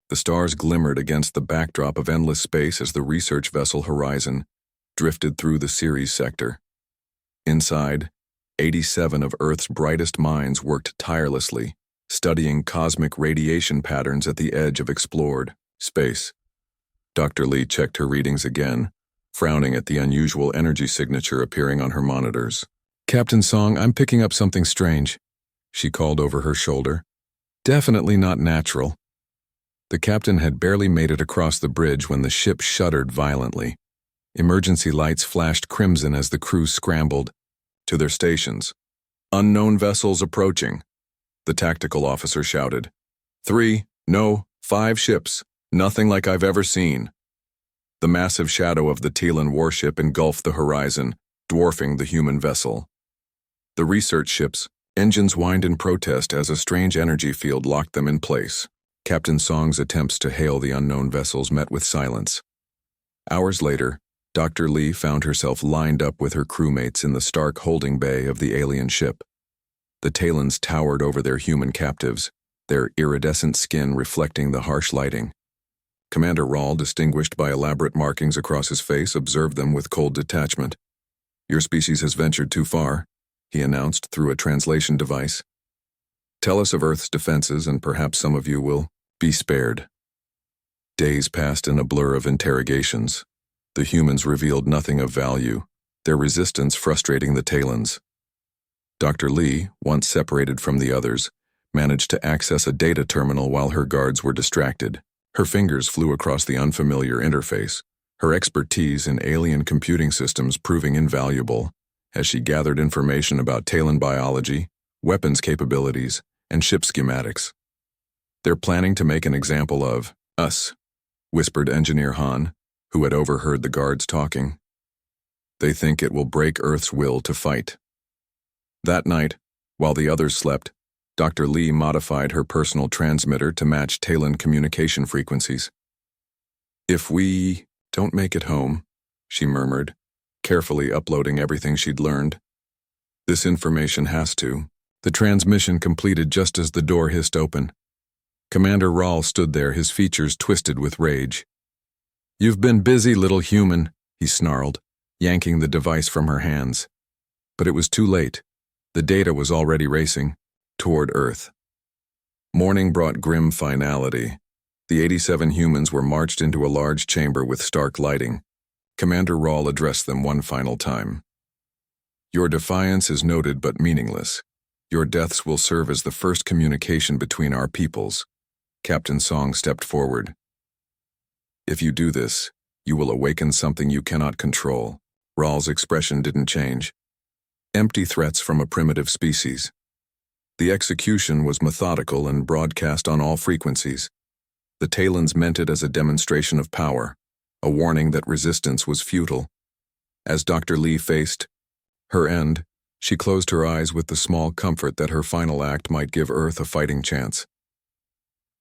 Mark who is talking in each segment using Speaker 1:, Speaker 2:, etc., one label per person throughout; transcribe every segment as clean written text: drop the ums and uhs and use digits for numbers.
Speaker 1: The stars glimmered against the backdrop of endless space as the research vessel Horizon drifted through the Ceres sector. Inside, 87 of Earth's brightest minds worked tirelessly, studying cosmic radiation patterns at the edge of explored space. Dr. Lee checked her readings again, frowning at the unusual energy signature appearing on her monitors. "Captain Song, I'm picking up something strange," she called over her shoulder. "Definitely not natural." The captain had barely made it across the bridge when the ship shuddered violently. Emergency lights flashed crimson as the crew scrambled to their stations. "Unknown vessels approaching," the tactical officer shouted. 3, no, 5 ships, nothing like I've ever seen." The massive shadow of the Telan warship engulfed the horizon, dwarfing the human vessel. The research ships' engines whined in protest as a strange energy field locked them in place. Captain Song's attempts to hail the unknown vessels met with silence. Hours later, Dr. Lee found herself lined up with her crewmates in the stark holding bay of the alien ship. The Talons towered over their human captives, their iridescent skin reflecting the harsh lighting. Commander Rawl, distinguished by elaborate markings across his face, observed them with cold detachment. "Your species has ventured too far," he announced through a translation device. "Tell us of Earth's defenses and perhaps some of you will be spared." Days passed in a blur of interrogations. The humans revealed nothing of value, their resistance frustrating the Talons. Dr. Lee, once separated from the others, managed to access a data terminal while her guards were distracted. Her fingers flew across the unfamiliar interface, her expertise in alien computing systems proving invaluable as she gathered information about Talon biology, weapons capabilities, and ship schematics. "They're planning to make an example of us," whispered Engineer Han, who had overheard the guards talking. "They think it will break Earth's will to fight." That night, while the others slept, Dr. Lee modified her personal transmitter to match Talon communication frequencies. "If we don't make it home," she murmured, carefully uploading everything she'd learned. "This information has to." The transmission completed just as the door hissed open. Commander Rawl stood there, his features twisted with rage. "You've been busy, little human," he snarled, yanking the device from her hands. But it was too late. The data was already racing toward Earth. Morning brought grim finality. The 87 humans were marched into a large chamber with stark lighting. Commander Rawl addressed them one final time. "Your defiance is noted but meaningless. Your deaths will serve as the first communication between our peoples." Captain Song stepped forward. "If you do this, you will awaken something you cannot control." Rawl's expression didn't change. Empty threats from a primitive species. The execution was methodical and broadcast on all frequencies. The Talons meant it as a demonstration of power, a warning that resistance was futile. As Dr. Lee faced her end, she closed her eyes with the small comfort that her final act might give Earth a fighting chance.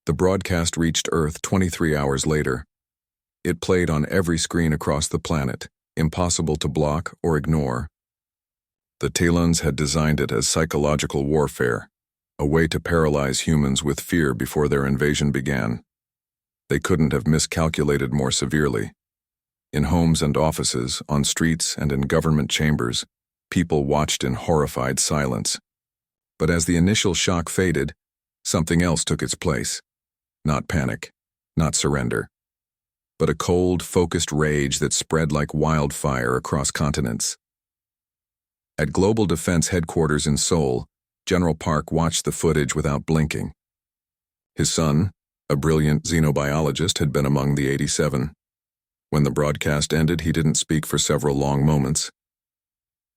Speaker 1: The broadcast reached Earth 23 hours later. It played on every screen across the planet, impossible to block or ignore. The Talons had designed it as psychological warfare, a way to paralyze humans with fear before their invasion began. They couldn't have miscalculated more severely. In homes and offices, on streets and in government chambers, people watched in horrified silence. But as the initial shock faded, something else took its place. Not panic, not surrender, but a cold, focused rage that spread like wildfire across continents. At Global Defense Headquarters in Seoul, General Park watched the footage without blinking. His son, a brilliant xenobiologist, had been among the 87. When the broadcast ended, he didn't speak for several long moments.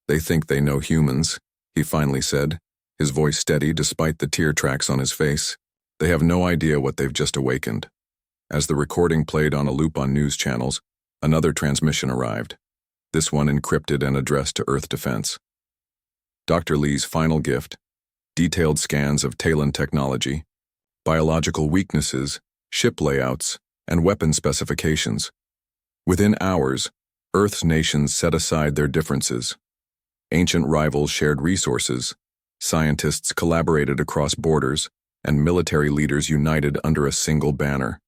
Speaker 1: "They think they know humans," he finally said, his voice steady despite the tear tracks on his face. "They have no idea what they've just awakened." As the recording played on a loop on news channels, another transmission arrived, this one encrypted and addressed to Earth Defense. Dr. Lee's final gift: detailed scans of Talon technology, biological weaknesses, ship layouts, and weapon specifications. Within hours, Earth's nations set aside their differences. Ancient rivals shared resources, scientists collaborated across borders, and military leaders united under a single banner: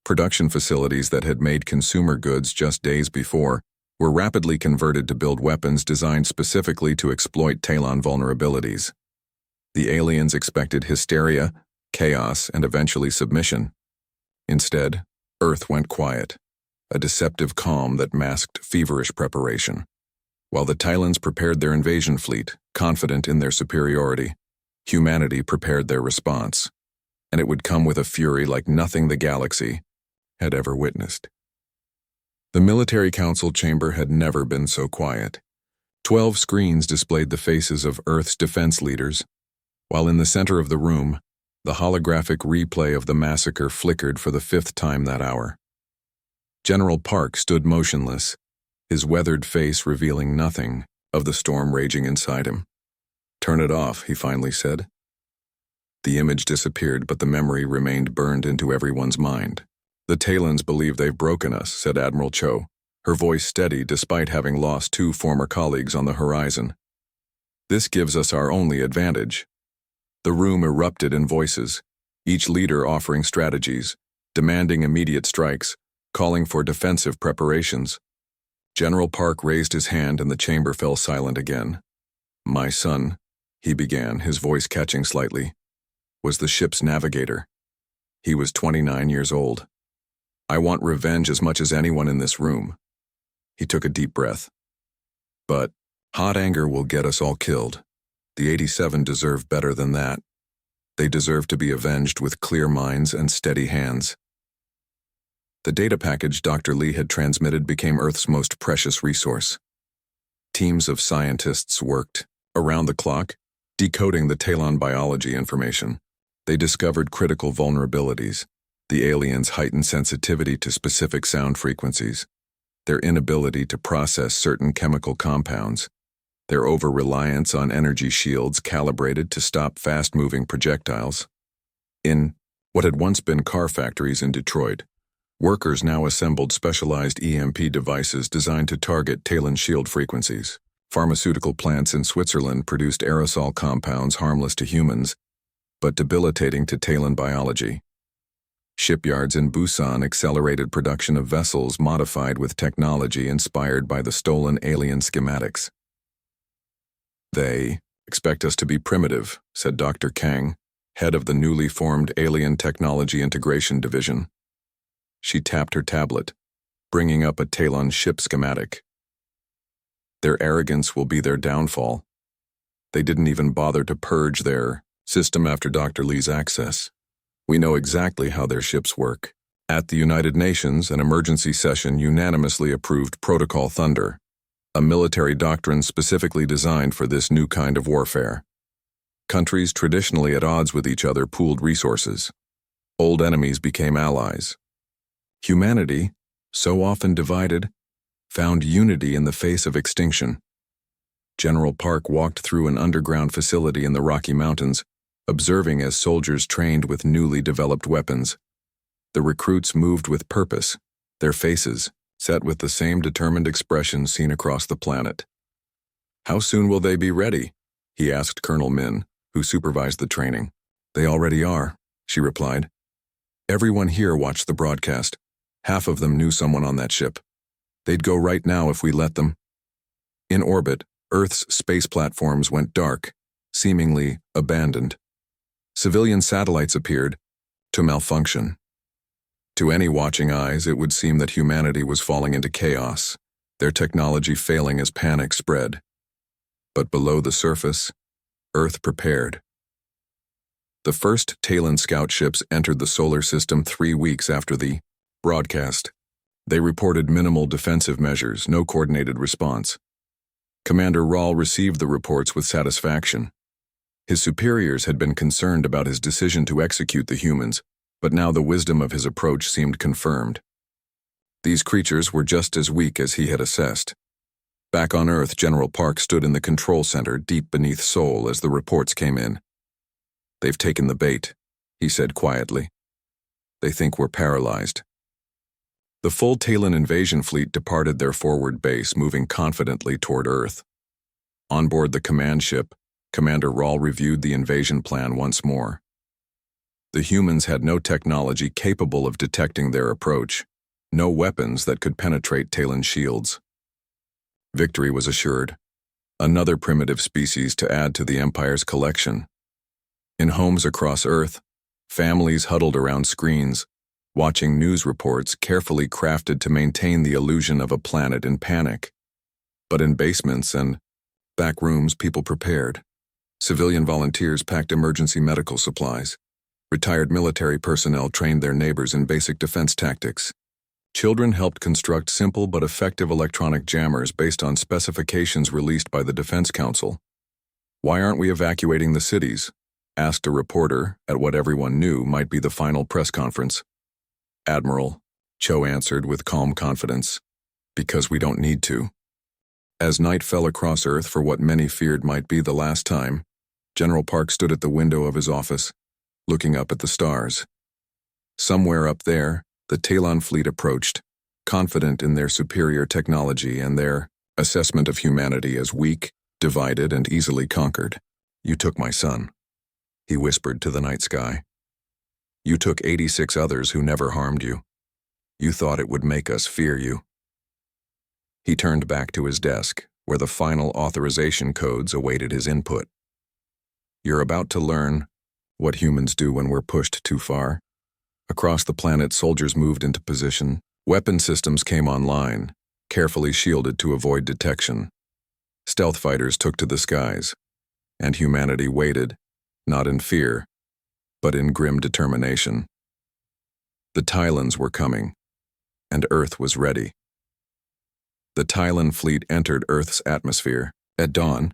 Speaker 1: Production facilities that had made consumer goods just days before were rapidly converted to build weapons designed specifically to exploit Talon vulnerabilities. The aliens expected hysteria, chaos, and eventually submission. Instead, Earth went quiet, a deceptive calm that masked feverish preparation. While the Talons prepared their invasion fleet, confident in their superiority, humanity prepared their response, and it would come with a fury like nothing the galaxy had ever witnessed. The military council chamber had never been so quiet. 12 screens displayed the faces of Earth's defense leaders, while in the center of the room, the holographic replay of the massacre flickered for the 5th time that hour. General Park stood motionless, his weathered face revealing nothing of the storm raging inside him. "Turn it off," he finally said. The image disappeared, but the memory remained burned into everyone's mind. "The Talons believe they've broken us," said Admiral Cho, her voice steady despite having lost 2 former colleagues on the horizon. "This gives us our only advantage." The room erupted in voices, each leader offering strategies, demanding immediate strikes, calling for defensive preparations. General Park raised his hand and the chamber fell silent again. "My son," he began, his voice catching slightly, "was the ship's navigator. He was 29 years old. I want revenge as much as anyone in this room." He took a deep breath. "But hot anger will get us all killed. The 87 deserve better than that. They deserve to be avenged with clear minds and steady hands." The data package Dr. Lee had transmitted became Earth's most precious resource. Teams of scientists worked, around the clock, decoding the Talon biology information. They discovered critical vulnerabilities, the aliens' heightened sensitivity to specific sound frequencies, their inability to process certain chemical compounds, their over-reliance on energy shields calibrated to stop fast-moving projectiles. In what had once been car factories in Detroit, workers now assembled specialized EMP devices designed to target Talon shield frequencies. Pharmaceutical plants in Switzerland produced aerosol compounds harmless to humans, but debilitating to Talon biology. Shipyards in Busan accelerated production of vessels modified with technology inspired by the stolen alien schematics. "They expect us to be primitive," said Dr. Kang, head of the newly formed Alien Technology Integration Division. She tapped her tablet, bringing up a Talon ship schematic. "Their arrogance will be their downfall. They didn't even bother to purge their system after Dr. Lee's access. We know exactly how their ships work. At the United Nations, an emergency session unanimously approved Protocol Thunder, a military doctrine specifically designed for this new kind of warfare. Countries traditionally at odds with each other pooled resources. Old enemies became allies. Humanity, so often divided, found unity in the face of extinction." General Park walked through an underground facility in the Rocky Mountains, observing as soldiers trained with newly developed weapons. The recruits moved with purpose, their faces set with the same determined expression seen across the planet. "How soon will they be ready?" he asked Colonel Min, who supervised the training. "They already are," she replied. "Everyone here watched the broadcast. Half of them knew someone on that ship. They'd go right now if we let them." In orbit, Earth's space platforms went dark, seemingly abandoned. Civilian satellites appeared to malfunction. To any watching eyes, it would seem that humanity was falling into chaos, their technology failing as panic spread. But below the surface, Earth prepared. The first Talon scout ships entered the solar system 3 weeks after the broadcast. They reported minimal defensive measures, no coordinated response. Commander Rahl received the reports with satisfaction. His superiors had been concerned about his decision to execute the humans, but now the wisdom of his approach seemed confirmed. These creatures were just as weak as he had assessed. Back on Earth, General Park stood in the control center deep beneath Sol as the reports came in. "They've taken the bait," he said quietly. "They think we're paralyzed." The full Talon invasion fleet departed their forward base, moving confidently toward Earth. On board the command ship, Commander Rahl reviewed the invasion plan once more. The humans had no technology capable of detecting their approach, no weapons that could penetrate Talon's shields. Victory was assured, another primitive species to add to the Empire's collection. In homes across Earth, families huddled around screens, watching news reports carefully crafted to maintain the illusion of a planet in panic. But in basements and back rooms, people prepared. Civilian volunteers packed emergency medical supplies. Retired military personnel trained their neighbors in basic defense tactics. Children helped construct simple but effective electronic jammers based on specifications released by the Defense Council. "Why aren't we evacuating the cities?" asked a reporter at what everyone knew might be the final press conference. "Admiral," Cho answered with calm confidence, "because we don't need to." As night fell across Earth for what many feared might be the last time, General Park stood at the window of his office, looking up at the stars. Somewhere up there, the Talon fleet approached, confident in their superior technology and their assessment of humanity as weak, divided, and easily conquered. "You took my son," he whispered to the night sky. "You took 86 others who never harmed you. You thought it would make us fear you." He turned back to his desk, where the final authorization codes awaited his input. "You're about to learn what humans do when we're pushed too far." Across the planet, soldiers moved into position. Weapon systems came online, carefully shielded to avoid detection. Stealth fighters took to the skies, and humanity waited, not in fear, but in grim determination. The Tylons were coming, and Earth was ready. The Tylon fleet entered Earth's atmosphere. At dawn,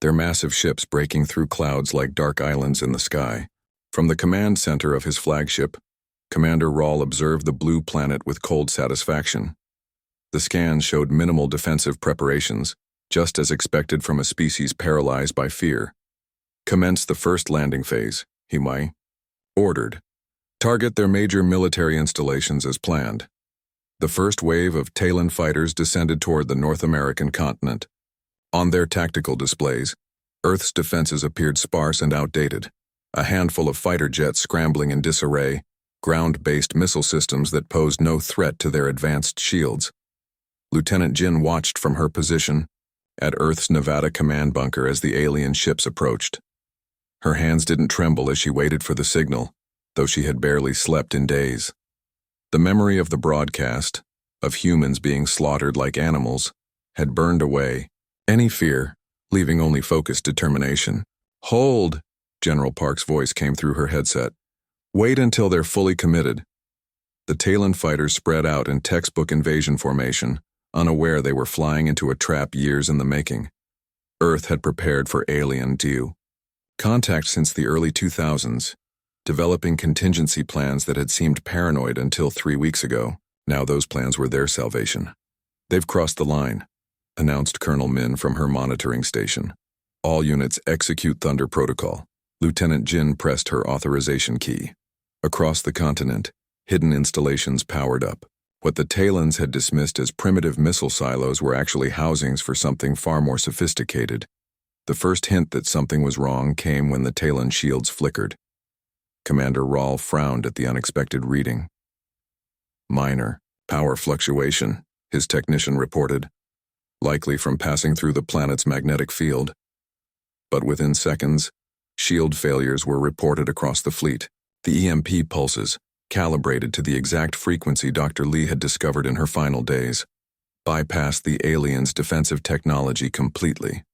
Speaker 1: their massive ships breaking through clouds like dark islands in the sky. From the command center of his flagship, Commander Rawl observed the blue planet with cold satisfaction. The scans showed minimal defensive preparations, just as expected from a species paralyzed by fear. "Commence the first landing phase," he ordered. "Target their major military installations as planned." The first wave of Talon fighters descended toward the North American continent. On their tactical displays, Earth's defenses appeared sparse and outdated. A handful of fighter jets scrambling in disarray, ground-based missile systems that posed no threat to their advanced shields. Lieutenant Jin watched from her position at Earth's Nevada command bunker as the alien ships approached. Her hands didn't tremble as she waited for the signal, though she had barely slept in days. The memory of the broadcast, of humans being slaughtered like animals, had burned away any fear, leaving only focused determination. "Hold!" General Park's voice came through her headset. "Wait until they're fully committed." The Talon fighters spread out in textbook invasion formation, unaware they were flying into a trap years in the making. Earth had prepared for alien contact since the early 2000s, developing contingency plans that had seemed paranoid until 3 weeks ago. Now those plans were their salvation. "They've crossed the line," announced Colonel Min from her monitoring station. "All units execute Thunder Protocol." Lieutenant Jin pressed her authorization key. Across the continent, hidden installations powered up. What the Talons had dismissed as primitive missile silos were actually housings for something far more sophisticated. The first hint that something was wrong came when the Talon shields flickered. Commander Rawl frowned at the unexpected reading. "Minor power fluctuation," his technician reported, "likely from passing through the planet's magnetic field." But within seconds, shield failures were reported across the fleet. The EMP pulses, calibrated to the exact frequency Dr. Lee had discovered in her final days, bypassed the aliens' defensive technology completely.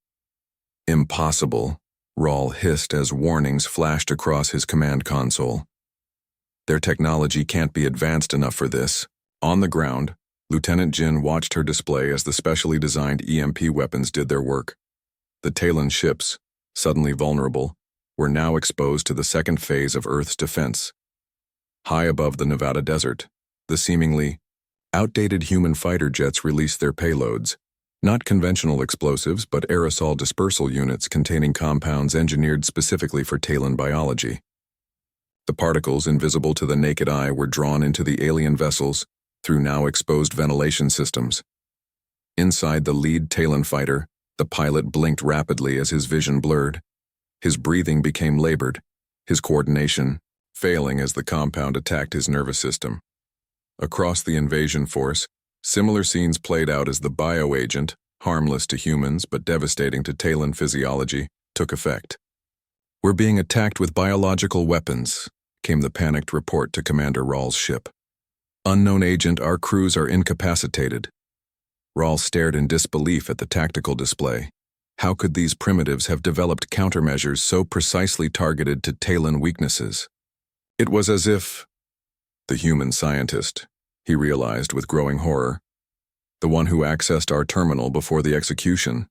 Speaker 1: "Impossible," Rawl hissed as warnings flashed across his command console. "Their technology can't be advanced enough for this." On the ground, Lieutenant Jin watched her display as the specially designed EMP weapons did their work. The Talon ships, suddenly vulnerable, were now exposed to the second phase of Earth's defense. High above the Nevada desert, the seemingly outdated human fighter jets released their payloads, not conventional explosives but aerosol dispersal units containing compounds engineered specifically for Talon biology. The particles, invisible to the naked eye, were drawn into the alien vessels through now exposed ventilation systems. Inside the lead Talon fighter, the pilot blinked rapidly as his vision blurred. His breathing became labored, his coordination failing as the compound attacked his nervous system. Across the invasion force, similar scenes played out as the bioagent, harmless to humans but devastating to Talon physiology, took effect. "We're being attacked with biological weapons," came the panicked report to Commander Rawl's ship. "Unknown agent, our crews are incapacitated." Rawl stared in disbelief at the tactical display. How could these primitives have developed countermeasures so precisely targeted to Talon weaknesses? It was as if the human scientist, he realized with growing horror, the one who accessed our terminal before the execution.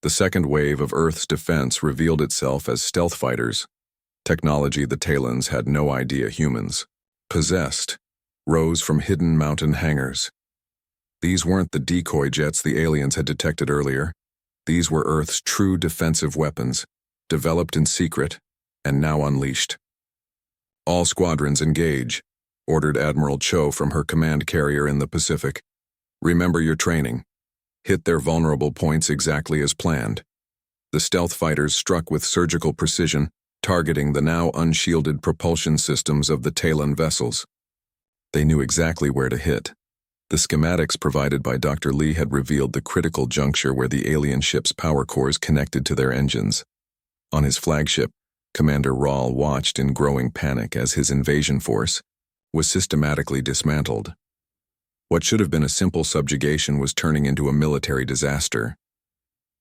Speaker 1: The second wave of Earth's defense revealed itself as stealth fighters, technology the Talons had no idea humans possessed, rose from hidden mountain hangars. These weren't the decoy jets the aliens had detected earlier. These were Earth's true defensive weapons, developed in secret and now unleashed. "All squadrons engage," ordered Admiral Cho from her command carrier in the Pacific. "Remember your training. Hit their vulnerable points exactly as planned." The stealth fighters struck with surgical precision, targeting the now unshielded propulsion systems of the Talon vessels. They knew exactly where to hit. The schematics provided by Dr. Lee had revealed the critical juncture where the alien ship's power cores connected to their engines. On his flagship, Commander Rawl watched in growing panic as his invasion force was systematically dismantled. What should have been a simple subjugation was turning into a military disaster.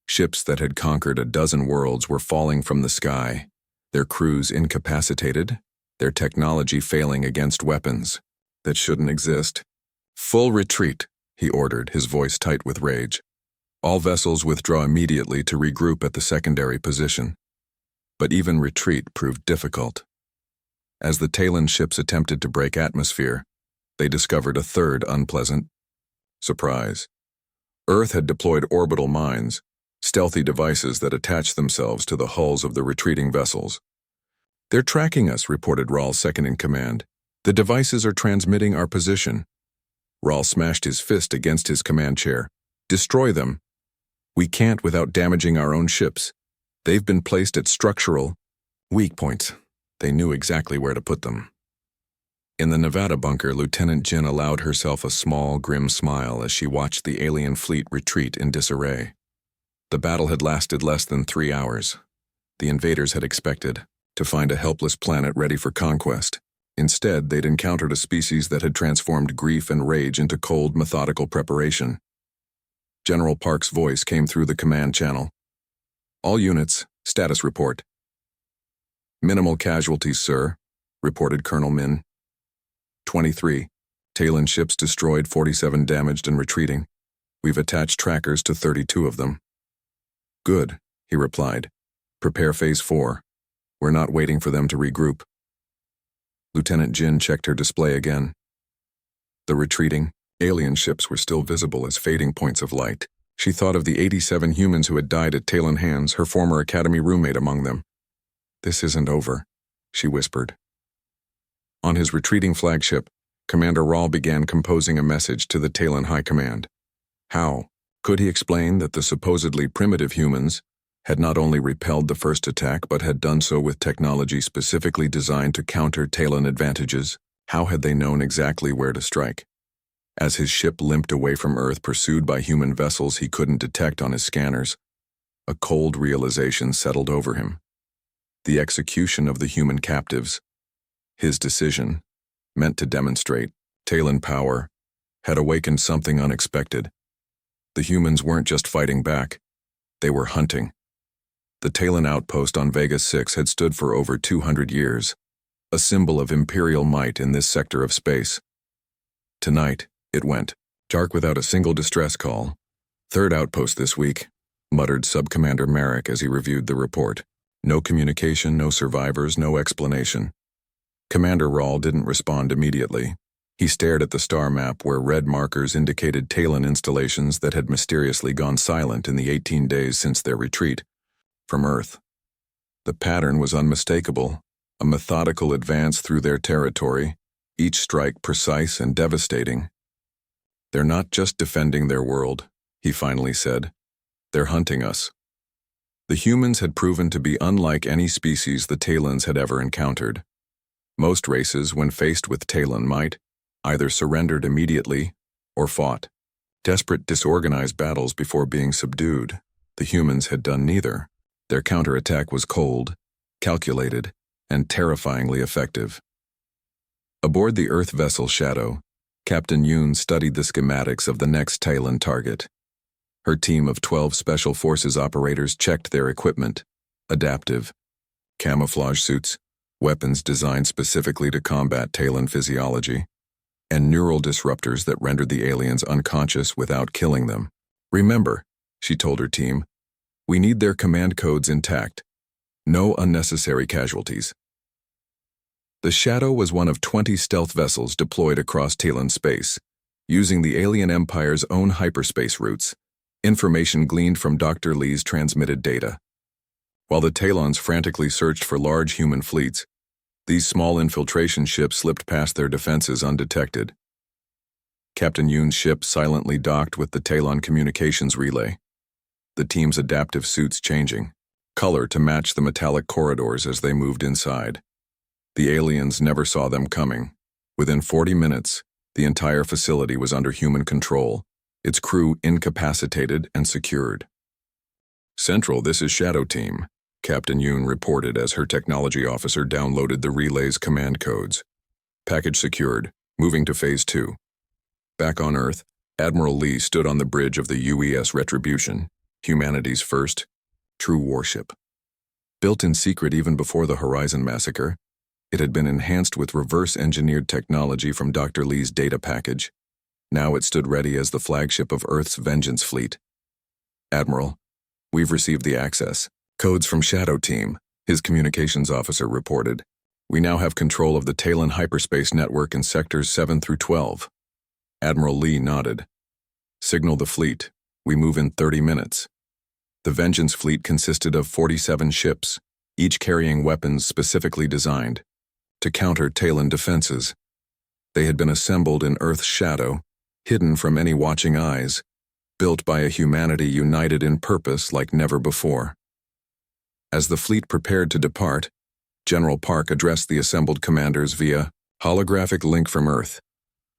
Speaker 1: Ships that had conquered a dozen worlds were falling from the sky, their crews incapacitated, their technology failing against weapons that shouldn't exist. "Full retreat," he ordered, his voice tight with rage. "All vessels withdraw immediately to regroup at the secondary position." But even retreat proved difficult. As the Talon ships attempted to break atmosphere, they discovered a third unpleasant surprise. Earth had deployed orbital mines, stealthy devices that attached themselves to the hulls of the retreating vessels. "They're tracking us," reported Rawl's second-in-command. "The devices are transmitting our position." Rawl smashed his fist against his command chair. "Destroy them. We can't without damaging our own ships. They've been placed at structural weak points." They knew exactly where to put them. In the Nevada bunker, Lieutenant Jin allowed herself a small, grim smile as she watched the alien fleet retreat in disarray. The battle had lasted less than 3 hours. The invaders had expected to find a helpless planet ready for conquest. Instead, they'd encountered a species that had transformed grief and rage into cold, methodical preparation. General Park's voice came through the command channel. "All units, status report." "Minimal casualties, sir," reported Colonel Min. 23. Talon ships destroyed, 47 damaged and retreating. We've attached trackers to 32 of them. "Good," he replied. "Prepare Phase 4. We're not waiting for them to regroup." Lieutenant Jin checked her display again. The retreating alien ships were still visible as fading points of light. She thought of the 87 humans who had died at Talon hands, her former academy roommate among them. "This isn't over," she whispered. On his retreating flagship, Commander Rawl began composing a message to the Talon High Command. How could he explain that the supposedly primitive humans had not only repelled the first attack but had done so with technology specifically designed to counter Talon advantages? How had they known exactly where to strike? As his ship limped away from Earth pursued by human vessels he couldn't detect on his scanners, a cold realization settled over him. The execution of the human captives, his decision, meant to demonstrate Talon power, had awakened something unexpected. The humans weren't just fighting back, they were hunting. The Talon outpost on Vega 6 had stood for over 200 years, a symbol of imperial might in this sector of space. Tonight, it went dark without a single distress call. "Third outpost this week," muttered Sub-Commander Merrick as he reviewed the report. "No communication, no survivors, no explanation." Commander Rawl didn't respond immediately. He stared at the star map where red markers indicated Talon installations that had mysteriously gone silent in the 18 days since their retreat from Earth. The pattern was unmistakable, a methodical advance through their territory, each strike precise and devastating. "They're not just defending their world," he finally said. "They're hunting us." The humans had proven to be unlike any species the Talons had ever encountered. Most races, when faced with Talon, might either surrendered immediately or fought desperate, disorganized battles before being subdued. The humans had done neither. Their counterattack was cold, calculated, and terrifyingly effective. Aboard the Earth vessel Shadow, Captain Yoon studied the schematics of the next Talon target. Her team of 12 Special Forces operators checked their equipment: adaptive, camouflage suits, weapons designed specifically to combat Talon physiology, and neural disruptors that rendered the aliens unconscious without killing them. "Remember," she told her team, "we need their command codes intact. No unnecessary casualties." The Shadow was one of 20 stealth vessels deployed across Talon space, using the alien empire's own hyperspace routes, information gleaned from Dr. Lee's transmitted data. While the Talons frantically searched for large human fleets, these small infiltration ships slipped past their defenses undetected. Captain Yoon's ship silently docked with the Talon communications relay, the team's adaptive suits changing color to match the metallic corridors as they moved inside. The aliens never saw them coming. Within 40 minutes, the entire facility was under human control, its crew incapacitated and secured. "Central, this is Shadow Team," Captain Yoon reported as her technology officer downloaded the relay's command codes. "Package secured, moving to Phase 2. Back on Earth, Admiral Lee stood on the bridge of the UES Retribution, humanity's first true warship. Built in secret even before the Horizon Massacre, it had been enhanced with reverse-engineered technology from Dr. Lee's data package. Now it stood ready as the flagship of Earth's Vengeance Fleet. "Admiral, we've received the access codes from Shadow Team," his communications officer reported. "We now have control of the Talon hyperspace network in sectors 7 through 12. Admiral Lee nodded. "Signal the fleet. We move in 30 minutes. The Vengeance Fleet consisted of 47 ships, each carrying weapons specifically designed to counter Talon defenses. They had been assembled in Earth's shadow, hidden from any watching eyes, built by a humanity united in purpose like never before. As the fleet prepared to depart, General Park addressed the assembled commanders via holographic link from Earth.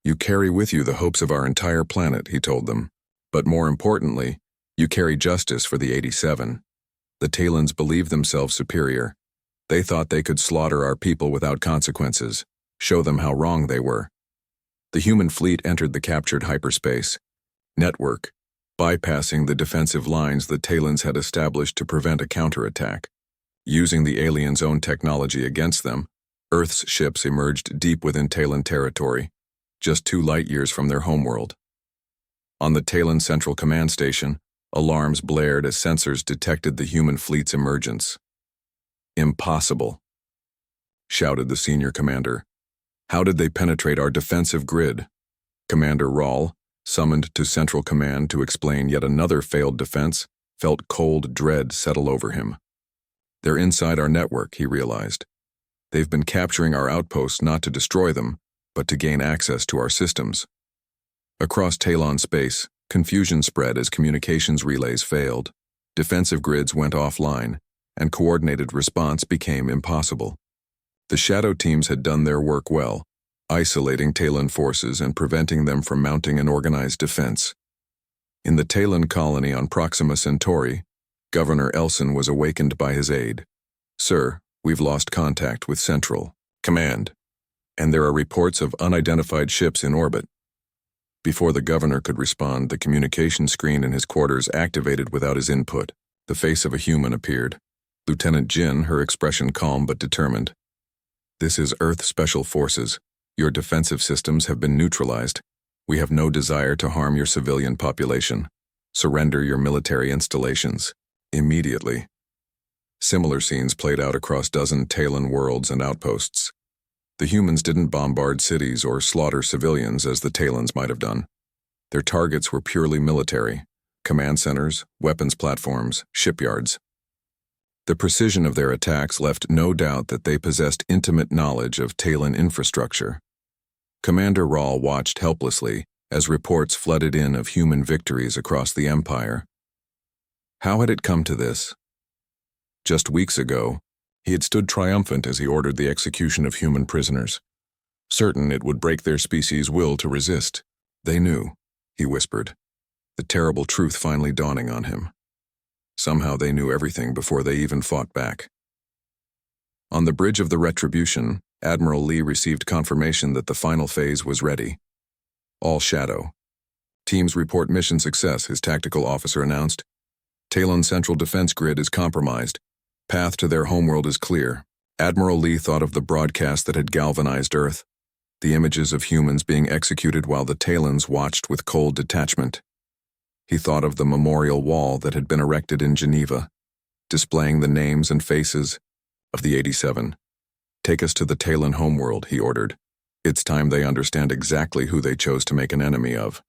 Speaker 1: "You carry with you the hopes of our entire planet," he told them. "But more importantly, you carry justice for the 87. The Talons believed themselves superior. They thought they could slaughter our people without consequences, show them how wrong they were." The human fleet entered the captured hyperspace network, bypassing the defensive lines the Talons had established to prevent a counterattack. Using the aliens' own technology against them, Earth's ships emerged deep within Talon territory, just 2 light-years from their homeworld. On the Talon Central Command Station, alarms blared as sensors detected the human fleet's emergence. "Impossible," shouted the senior commander. "How did they penetrate our defensive grid?" Commander Rawl, summoned to Central Command to explain yet another failed defense, felt cold dread settle over him. "They're inside our network," he realized. "They've been capturing our outposts not to destroy them, but to gain access to our systems." Across Talon space, confusion spread as communications relays failed, defensive grids went offline, and coordinated response became impossible. The Shadow teams had done their work well, isolating Talon forces and preventing them from mounting an organized defense. In the Talon colony on Proxima Centauri, Governor Elson was awakened by his aide. "Sir, we've lost contact with Central Command, and there are reports of unidentified ships in orbit." Before the governor could respond, the communication screen in his quarters activated without his input. The face of a human appeared. Lieutenant Jin, her expression calm but determined. "This is Earth Special Forces. Your defensive systems have been neutralized. We have no desire to harm your civilian population. Surrender your military installations immediately." Similar scenes played out across dozen Talon worlds and outposts. The humans didn't bombard cities or slaughter civilians as the Talons might have done. Their targets were purely military: command centers, weapons platforms, shipyards. The precision of their attacks left no doubt that they possessed intimate knowledge of Talon infrastructure. Commander Rawl watched helplessly as reports flooded in of human victories across the Empire. How had it come to this? Just weeks ago, He had stood triumphant as he ordered the execution of human prisoners, certain it would break their species' will to resist. They knew, he whispered, the terrible truth finally dawning on him. Somehow they knew everything before they even fought back. On the bridge of the Retribution, Admiral Lee received confirmation that the final phase was ready. All shadow. Teams report mission success, his tactical officer announced. Talon Central Defense Grid is compromised. Path to their homeworld is clear. Admiral Lee thought of the broadcast that had galvanized Earth, the images of humans being executed while the Talons watched with cold detachment. He thought of the memorial wall that had been erected in Geneva, displaying the names and faces of the 87. Take us to the Talon homeworld, he ordered. It's time they understand exactly who they chose to make an enemy of.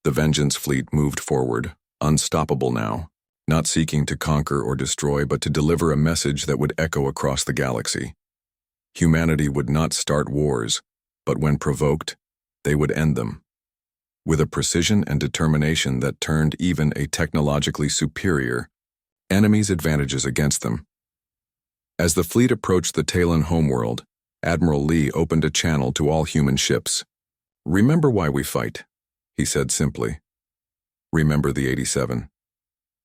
Speaker 1: The Vengeance fleet moved forward, unstoppable now, not seeking to conquer or destroy but to deliver a message that would echo across the galaxy. Humanity would not start wars, but when provoked, they would end them. With a precision and determination that turned even a technologically superior enemy's advantages against them. As the fleet approached the Talon homeworld, Admiral Lee opened a channel to all human ships. Remember why we fight, he said simply. Remember the 87.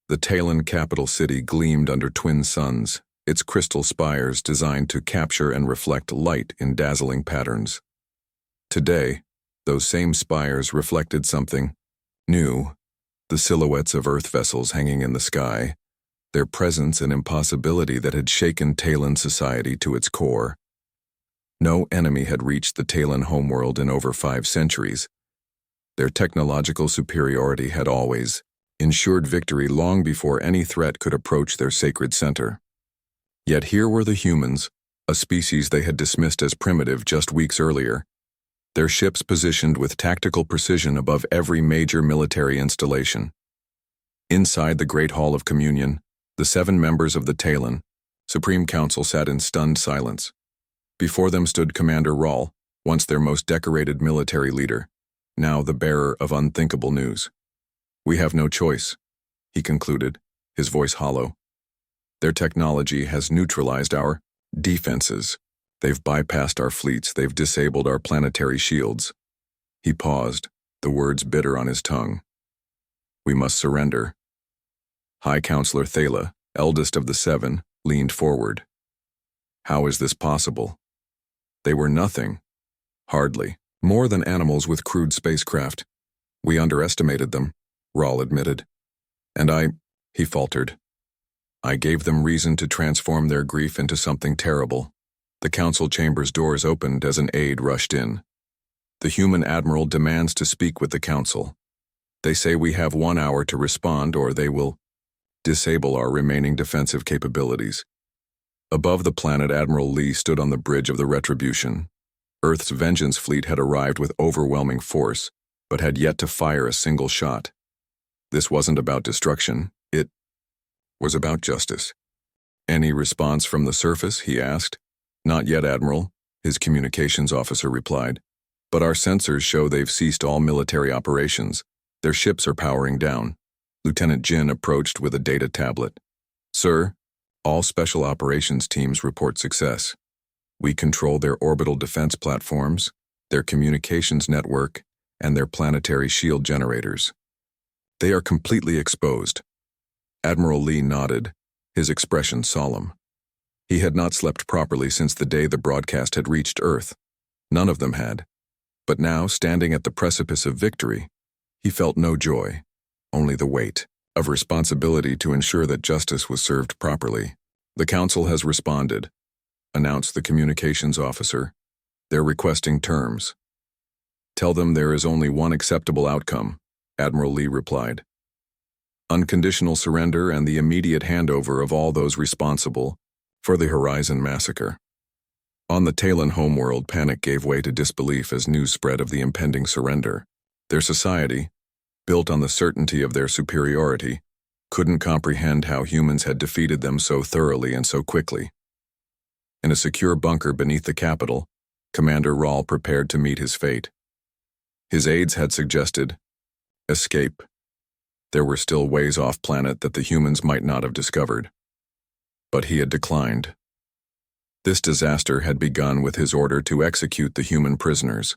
Speaker 1: The Talon capital city gleamed under twin suns, its crystal spires designed to capture and reflect light in dazzling patterns. Today, those same spires reflected something new, the silhouettes of Earth vessels hanging in the sky, their presence an impossibility that had shaken Talon society to its core. No enemy had reached the Talon homeworld in over 5 centuries. Their technological superiority had always ensured victory long before any threat could approach their sacred center. Yet here were the humans, a species they had dismissed as primitive just weeks earlier, their ships positioned with tactical precision above every major military installation. Inside the Great Hall of Communion, the 7 members of the Talon Supreme Council sat in stunned silence. Before them stood Commander Rahl, once their most decorated military leader, now the bearer of unthinkable news. We have no choice, he concluded, his voice hollow. Their technology has neutralized our defenses. They've bypassed our fleets, they've disabled our planetary shields. He paused, the words bitter on his tongue. We must surrender. High Counselor Thala, eldest of the 7, leaned forward. How is this possible? They were nothing. Hardly. More than animals with crude spacecraft. We underestimated them, Rahl admitted. And he faltered. I gave them reason to transform their grief into something terrible. The council chamber's doors opened as an aide rushed in. The human admiral demands to speak with the council. They say we have 1 hour to respond or they will disable our remaining defensive capabilities. Above the planet, Admiral Lee stood on the bridge of the Retribution. Earth's Vengeance fleet had arrived with overwhelming force, but had yet to fire a single shot. This wasn't about destruction, it was about justice. Any response from the surface, he asked. Not yet, Admiral, his communications officer replied. But our sensors show they've ceased all military operations. Their ships are powering down. Lieutenant Jin approached with a data tablet. Sir, all special operations teams report success. We control their orbital defense platforms, their communications network, and their planetary shield generators. They are completely exposed. Admiral Lee nodded, his expression solemn. He had not slept properly since the day the broadcast had reached Earth. None of them had. But now, standing at the precipice of victory, he felt no joy, only the weight of responsibility to ensure that justice was served properly. The council has responded, announced the communications officer. They're requesting terms. Tell them there is only one acceptable outcome, Admiral Lee replied. Unconditional surrender and the immediate handover of all those responsible for the Horizon massacre. On the Talon homeworld, panic gave way to disbelief as news spread of the impending surrender. Their society, built on the certainty of their superiority, couldn't comprehend how humans had defeated them so thoroughly and so quickly. In a secure bunker beneath the capital, Commander Rahl prepared to meet his fate. His aides had suggested escape. There were still ways off planet that the humans might not have discovered. but he had declined. This disaster had begun with his order to execute the human prisoners.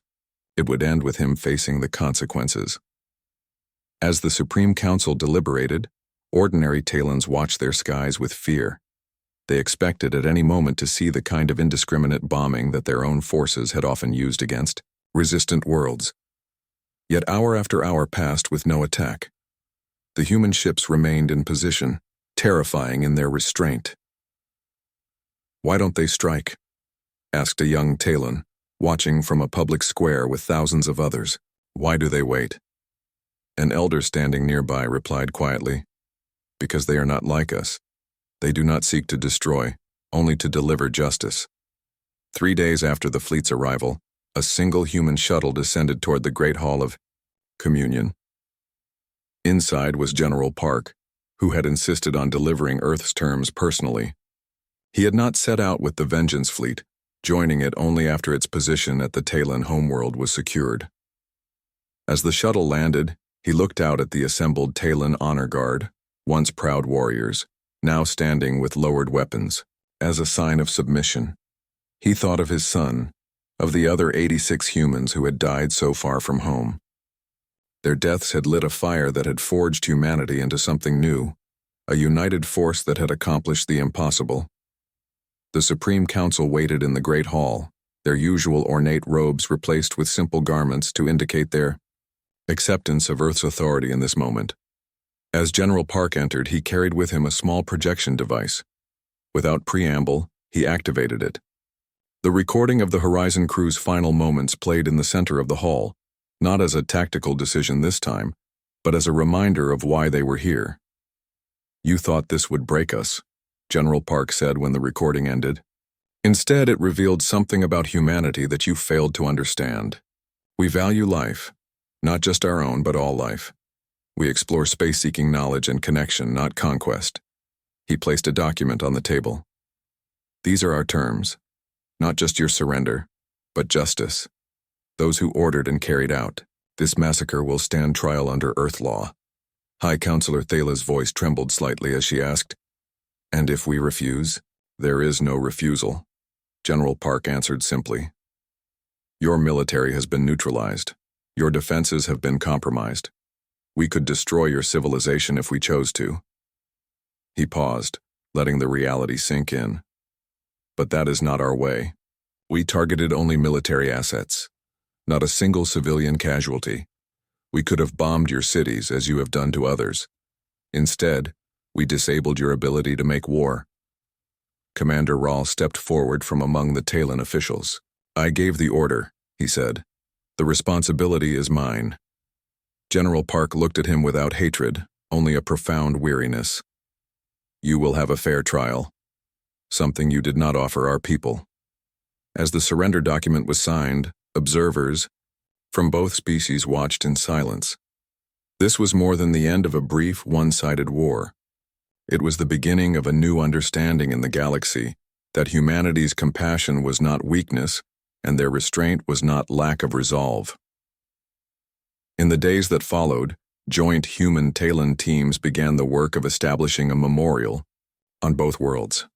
Speaker 1: It would end with him facing the consequences. As the Supreme Council deliberated, ordinary Talons watched their skies with fear. They expected at any moment to see the kind of indiscriminate bombing that their own forces had often used against resistant worlds. Yet hour after hour passed with no attack. The human ships remained in position, terrifying in their restraint. "Why don't they strike?" asked a young Talon, watching from a public square with thousands of others. "Why do they wait?" An elder standing nearby replied quietly, "Because they are not like us. They do not seek to destroy, only to deliver justice." 3 days after the fleet's arrival, a single human shuttle descended toward the Great Hall of Communion. Inside was General Park, who had insisted on delivering Earth's terms personally. He had not set out with the Vengeance fleet, joining it only after its position at the Talon homeworld was secured. As the shuttle landed, he looked out at the assembled Talon honor guard, once proud warriors, now standing with lowered weapons, as a sign of submission. He thought of his son, of the other 86 humans who had died so far from home. Their deaths had lit a fire that had forged humanity into something new, a united force that had accomplished the impossible. The Supreme Council waited in the Great Hall, their usual ornate robes replaced with simple garments to indicate their acceptance of Earth's authority in this moment. As General Park entered, he carried with him a small projection device. Without preamble, he activated it. The recording of the Horizon crew's final moments played in the center of the hall, not as a tactical decision this time, but as a reminder of why they were here. "You thought this would break us," General Park said when the recording ended. "Instead, it revealed something about humanity that you failed to understand. We value life, not just our own, but all life. We explore space-seeking knowledge and connection, not conquest." He placed a document on the table. "These are our terms. Not just your surrender, but justice. Those who ordered and carried out this massacre will stand trial under Earth law." High Counselor Thala's voice trembled slightly as she asked, "And if we refuse?" "There is no refusal," General Park answered simply. "Your military has been neutralized. Your defenses have been compromised. We could destroy your civilization if we chose to." He paused, letting the reality sink in. "But that is not our way. We targeted only military assets, not a single civilian casualty. We could have bombed your cities as you have done to others. Instead, we disabled your ability to make war." Commander Rahl stepped forward from among the Talon officials. "I gave the order," he said. "The responsibility is mine." General Park looked at him without hatred, only a profound weariness. "You will have a fair trial, something you did not offer our people." As the surrender document was signed, observers from both species watched in silence. This was more than the end of a brief, one-sided war. It was the beginning of a new understanding in the galaxy, that humanity's compassion was not weakness, and their restraint was not lack of resolve. In the days that followed, joint human-Talon teams began the work of establishing a memorial on both worlds.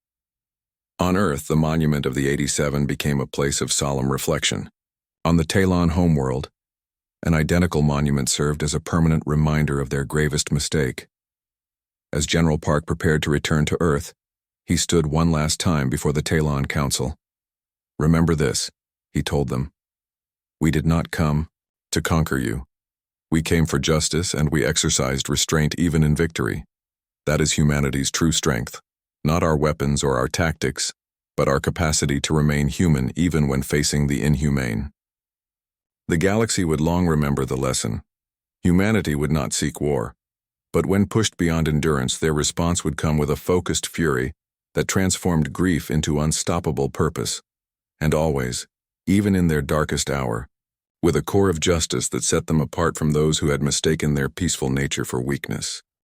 Speaker 1: On Earth, the monument of the 87 became a place of solemn reflection. On the Talon homeworld, an identical monument served as a permanent reminder of their gravest mistake. As General Park prepared to return to Earth, he stood one last time before the Talon Council. "Remember this," he told them. "We did not come to conquer you. We came for justice, and we exercised restraint even in victory. That is humanity's true strength, not our weapons or our tactics, but our capacity to remain human even when facing the inhumane." The galaxy would long remember the lesson. Humanity would not seek war, but when pushed beyond endurance, their response would come with a focused fury that transformed grief into unstoppable purpose, and always, even in their darkest hour, with a core of justice that set them apart from those who had mistaken their peaceful nature for weakness.